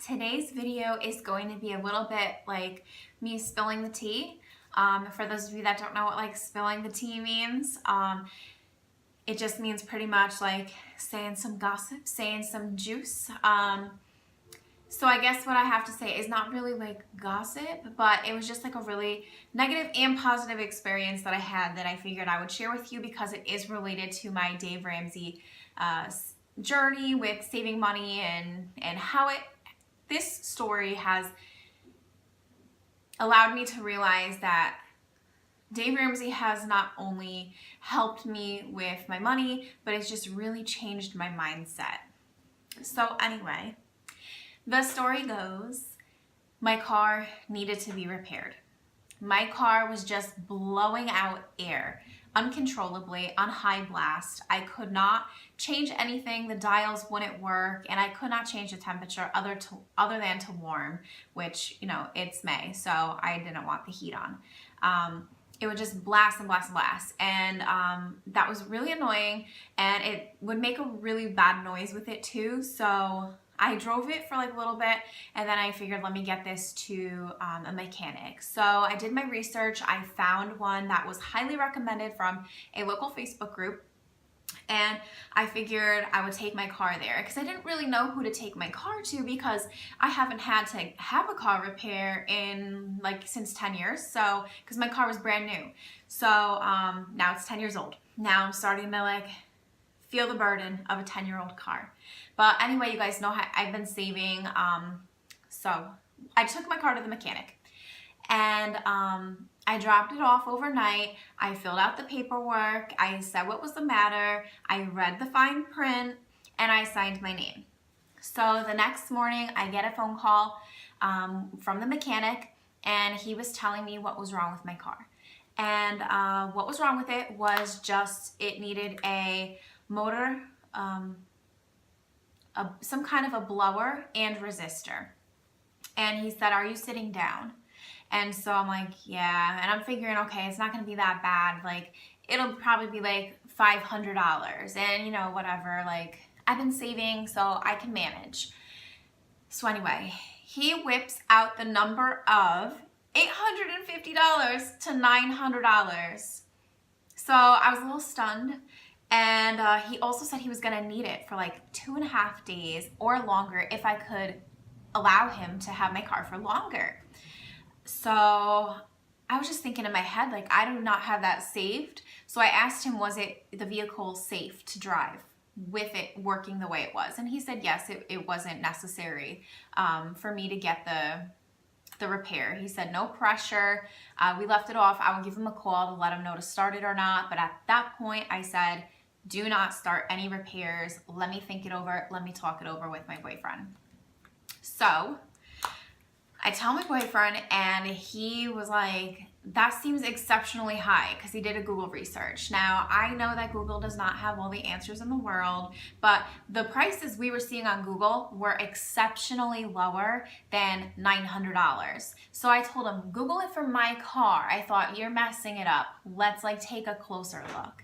Today's video is going to be a little bit like me spilling the tea. For those of you that don't know what like spilling the tea means, it just means pretty much like saying some gossip, saying some juice. So I guess what I have to say is not really like gossip, but it was just like a really negative and positive experience that I had that I figured I would share with you because it is related to my Dave Ramsey journey with saving money and how this story has allowed me to realize that Dave Ramsey has not only helped me with my money, but it's just really changed my mindset. So anyway, the story goes, my car needed to be repaired. My car was just blowing out air uncontrollably on high blast. I could not change anything. The dials wouldn't work, and I could not change the temperature other than to warm, which, you know, it's May, so I didn't want the heat on. It would just blast and blast and blast, and that was really annoying, and it would make a really bad noise with it too. So I drove it for like a little bit, and then I figured, let me get this to a mechanic. So I did my research. I found one that was highly recommended from a local Facebook group, and I figured I would take my car there because I didn't really know who to take my car to because I haven't had to have a car repair in like since 10 years. So, because my car was brand new. So now it's 10 years old. Now I'm starting to like feel the burden of a 10-year-old car. But anyway, you guys know how I've been saving. So I took my car to the mechanic, and I dropped it off overnight. I filled out the paperwork. I said what was the matter. I read the fine print, and I signed my name. So the next morning, I get a phone call from the mechanic, and he was telling me what was wrong with my car. And what was wrong with it was just it needed a motor, some kind of a blower and resistor. And he said, "Are you sitting down?" And so I'm like, yeah. And I'm figuring, okay, it's not going to be that bad. Like, it'll probably be like $500. And, you know, whatever. Like, I've been saving, so I can manage. So anyway, he whips out the number of $850 to $900. So I was a little stunned. And he also said he was going to need it for like 2.5 days or longer if I could allow him to have my car for longer. So I was just thinking in my head, like, I do not have that saved. So I asked him, was the vehicle safe to drive with it working the way it was? And he said, yes, it wasn't necessary for me to get the repair. He said, no pressure. We left it off. I will give him a call to let him know to start it or not. But at that point, I said, do not start any repairs. Let me think it over. Let me talk it over with my boyfriend. So I tell my boyfriend, and he was like, that seems exceptionally high, because he did a Google research. Now, I know that Google does not have all the answers in the world, but the prices we were seeing on Google were exceptionally lower than $900. So I told him, Google it for my car. I thought, you're messing it up. Let's like take a closer look.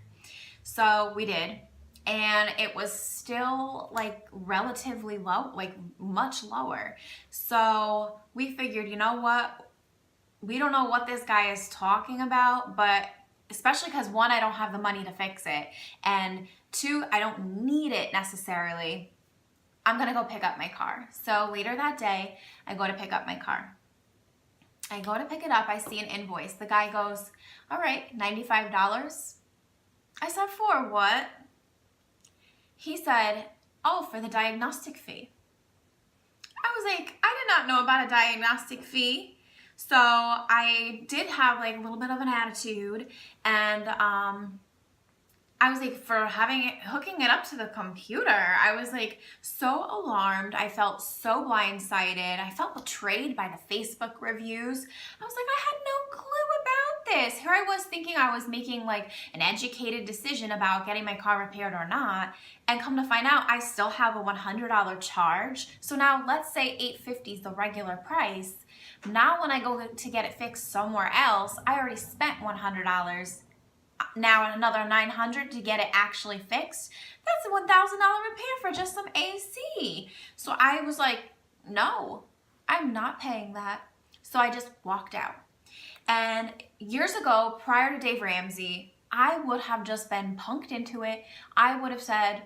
So we did. And it was still like relatively low, like much lower. So we figured, you know what? We don't know what this guy is talking about, but especially because one, I don't have the money to fix it. And two, I don't need it necessarily. I'm gonna go pick up my car. So later that day, I go to pick up my car. I go to pick it up, I see an invoice. The guy goes, all right, $95. I said, for what? He said, oh, for the diagnostic fee. I was like, I did not know about a diagnostic fee. So I did have like a little bit of an attitude, and I was like, for hooking it up to the computer, I was like so alarmed. I felt so blindsided. I felt betrayed by the Facebook reviews. I was like, I had no clue about this. Here I was thinking I was making like an educated decision about getting my car repaired or not. And come to find out, I still have a $100 charge. So now let's say $850 is the regular price. Now when I go to get it fixed somewhere else, I already spent $100. Now another $900 to get it actually fixed. That's a $1,000 repair for just some AC. So I was like, no, I'm not paying that. So I just walked out. And years ago, prior to Dave Ramsey, I would have just been punked into it. I would have said,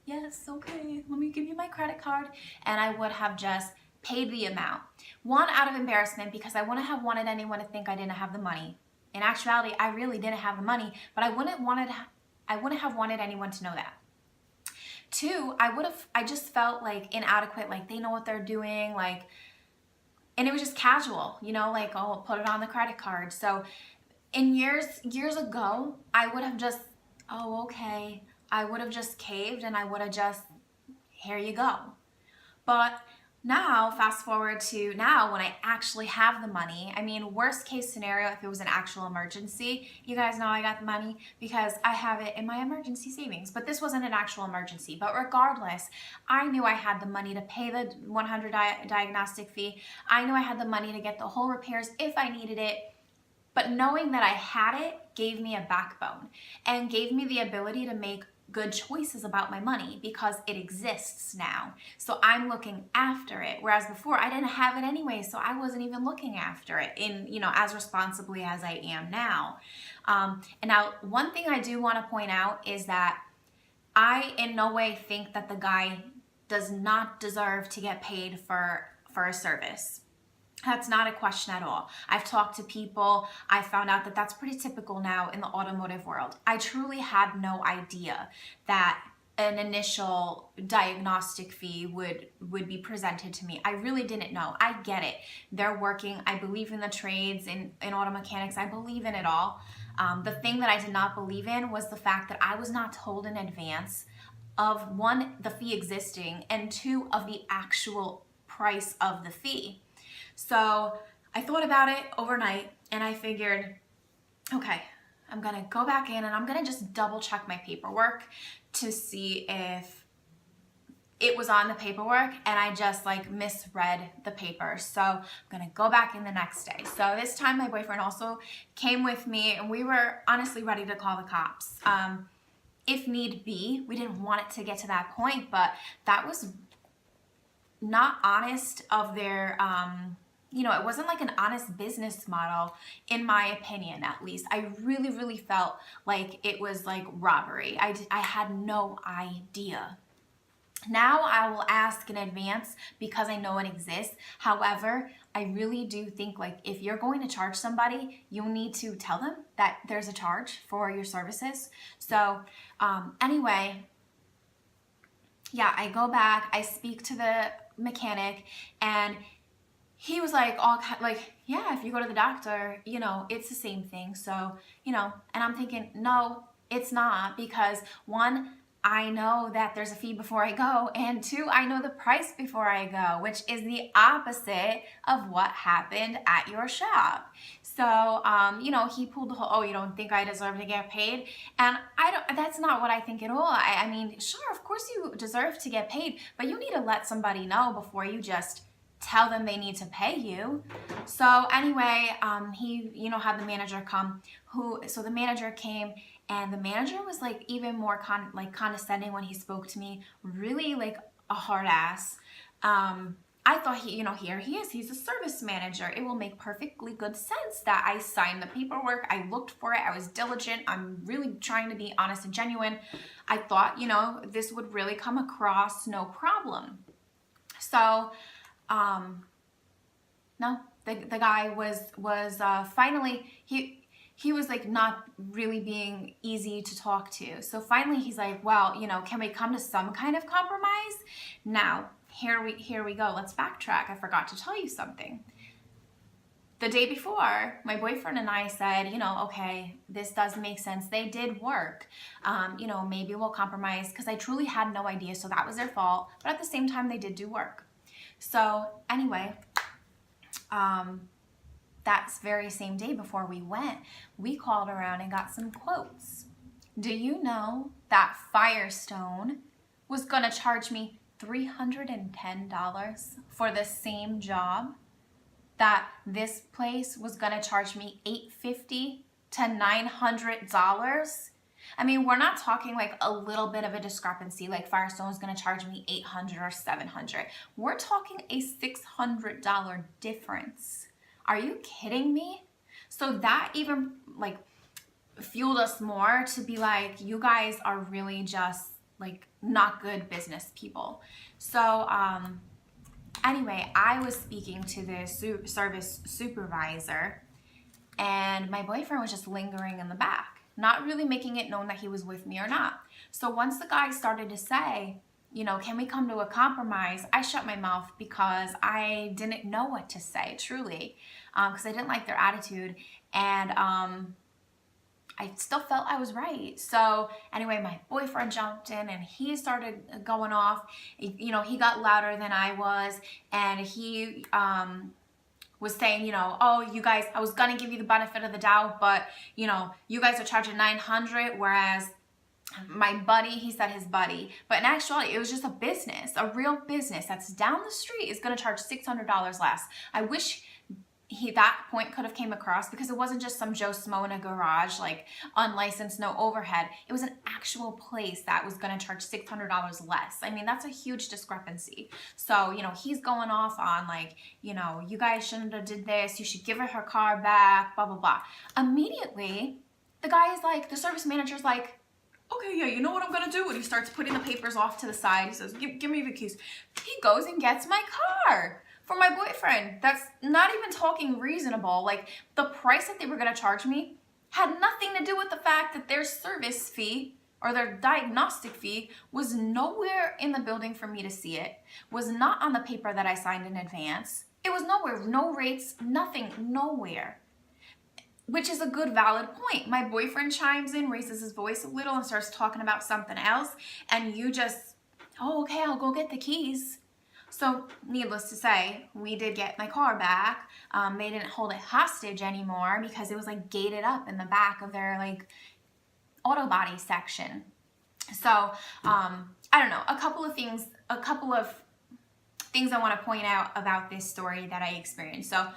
yes, okay, let me give you my credit card. And I would have just paid the amount. One, out of embarrassment, because I wouldn't have wanted anyone to think I didn't have the money. In actuality, I really didn't have the money, but I wouldn't have wanted anyone to know that. Two, I just felt like inadequate, like they know what they're doing, like, and it was just casual, you know, like, oh, put it on the credit card. So in years ago, I would have just, oh, okay, I would have just caved and I would have just, here you go. But now, fast forward to now when I actually have the money. I mean, worst case scenario, if it was an actual emergency, you guys know I got the money because I have it in my emergency savings. But this wasn't an actual emergency. But regardless, I knew I had the money to pay the $100 diagnostic fee. I knew I had the money to get the whole repairs if I needed it. But knowing that I had it gave me a backbone and gave me the ability to make good choices about my money because it exists now. So I'm looking after it. Whereas before I didn't have it anyway, so I wasn't even looking after it in, you know, as responsibly as I am now. And now one thing I do want to point out is that I in no way think that the guy does not deserve to get paid for a service. That's not a question at all. I've talked to people. I found out that that's pretty typical now in the automotive world. I truly had no idea that an initial diagnostic fee would be presented to me. I really didn't know. I get it. They're working. I believe in the trades, in auto mechanics. I believe in it all. The thing that I did not believe in was the fact that I was not told in advance of, one, the fee existing, and two, of the actual price of the fee. So I thought about it overnight and I figured, okay, I'm gonna go back in and I'm gonna just double check my paperwork to see if it was on the paperwork and I just like misread the paper. So I'm gonna go back in the next day. So this time my boyfriend also came with me and we were honestly ready to call the cops. If need be, we didn't want it to get to that point, but that was not honest of their, you know, it wasn't like an honest business model, in my opinion, at least. I really, really felt like it was like robbery. I had no idea. Now I will ask in advance because I know it exists. However, I really do think like if you're going to charge somebody, you need to tell them that there's a charge for your services. So anyway, yeah, I go back, I speak to the mechanic, and he was like, yeah, if you go to the doctor, you know, it's the same thing. So, you know, and I'm thinking, no, it's not, because one, I know that there's a fee before I go, and two, I know the price before I go, which is the opposite of what happened at your shop. So, you know, he pulled the whole, oh, you don't think I deserve to get paid? And that's not what I think at all. I mean, sure, of course you deserve to get paid, but you need to let somebody know before you just tell them they need to pay you. So anyway, he, you know, had the manager come, so the manager came, and the manager was like even more condescending when he spoke to me, really like a hard ass. I thought he, you know, here he is, he's a service manager. It will make perfectly good sense that I signed the paperwork. I looked for it. I was diligent. I'm really trying to be honest and genuine. I thought, you know, this would really come across no problem. So, no, the guy was finally, he was like not really being easy to talk to. So finally he's like, well, you know, can we come to some kind of compromise? Now, here we go. Let's backtrack. I forgot to tell you something. The day before, my boyfriend and I said, you know, okay, this does make sense. They did work. You know, maybe we'll compromise, because I truly had no idea, so that was their fault. But at the same time, they did do work. So anyway, that very same day before we went, we called around and got some quotes. Do you know that Firestone was gonna charge me $310 for the same job? That this place was gonna charge me $850 to $900? I mean, we're not talking like a little bit of a discrepancy, like Firestone is going to charge me $800 or $700. We're talking a $600 difference. Are you kidding me? So that even like fueled us more to be like, you guys are really just like not good business people. So anyway, I was speaking to the service supervisor, and my boyfriend was just lingering in the back, not really making it known that he was with me or not. So once the guy started to say, you know, can we come to a compromise? I shut my mouth because I didn't know what to say, truly, because I didn't like their attitude, and I still felt I was right. So anyway, my boyfriend jumped in and he started going off. You know, he got louder than I was, and he was saying, you know, oh, you guys, I was gonna give you the benefit of the doubt, but you know, you guys are charging $900, whereas my buddy, he said his buddy, but in actuality, it was just a business, a real business that's down the street is gonna charge $600 less. I wish that point could have came across, because it wasn't just some Joe Smo in a garage, like unlicensed, no overhead. It was an actual place that was going to charge $600 less. I mean, that's a huge discrepancy. So, you know, he's going off on like, you know, you guys shouldn't have did this. You should give her car back, blah, blah, blah. Immediately, the guy is like, the service manager's like, okay, yeah, you know what I'm going to do? And he starts putting the papers off to the side. He says, give me the keys. He goes and gets my car for my boyfriend. That's not even talking reasonable. Like, the price that they were going to charge me had nothing to do with the fact that their service fee or their diagnostic fee was nowhere in the building for me to see it, was not on the paper that I signed in advance. It was nowhere, no rates, nothing, nowhere. Which is a good, valid point. My boyfriend chimes in, raises his voice a little and starts talking about something else, and you just, oh, okay, I'll go get the keys. So needless to say, we did get my car back. They didn't hold it hostage anymore because it was like gated up in the back of their like auto body section. So I don't know, a couple of things I want to point out about this story that I experienced. So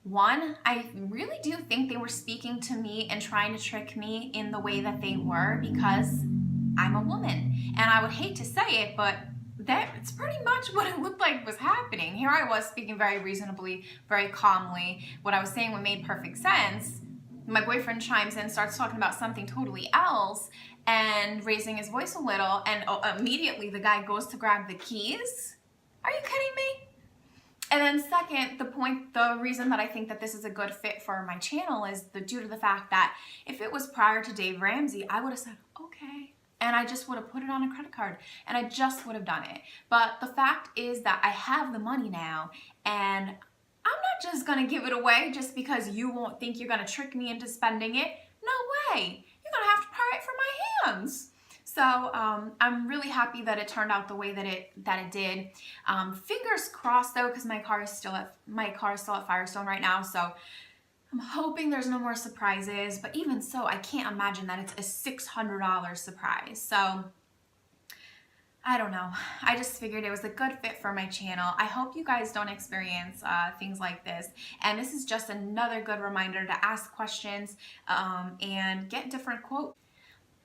one, I really do think they were speaking to me and trying to trick me in the way that they were, because I'm a woman. And I would hate to say it, but that's pretty much what it looked like was happening. Here I was speaking very reasonably, very calmly. What I was saying made perfect sense. My boyfriend chimes in, starts talking about something totally else and raising his voice a little, and immediately the guy goes to grab the keys. Are you kidding me? And then second, the reason that I think that this is a good fit for my channel is due to the fact that if it was prior to Dave Ramsey, I would have said, okay. And I just would have put it on a credit card and I just would have done it. But the fact is that I have the money now, and I'm not just gonna give it away just because you won't think you're gonna trick me into spending it. No way. You're gonna have to pry it from my hands. So I'm really happy that it turned out the way that it did. Fingers crossed though, because my car is still at Firestone right now. So I'm hoping there's no more surprises, but even so, I can't imagine that it's a $600 surprise. So I don't know. I just figured it was a good fit for my channel. I hope you guys don't experience things like this. And this is just another good reminder to ask questions and get different quotes.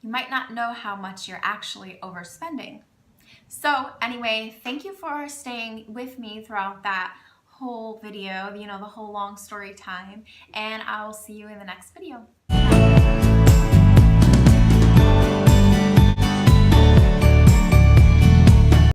You might not know how much you're actually overspending. So anyway, thank you for staying with me throughout that whole video, you know, the whole long story time, and I'll see you in the next video.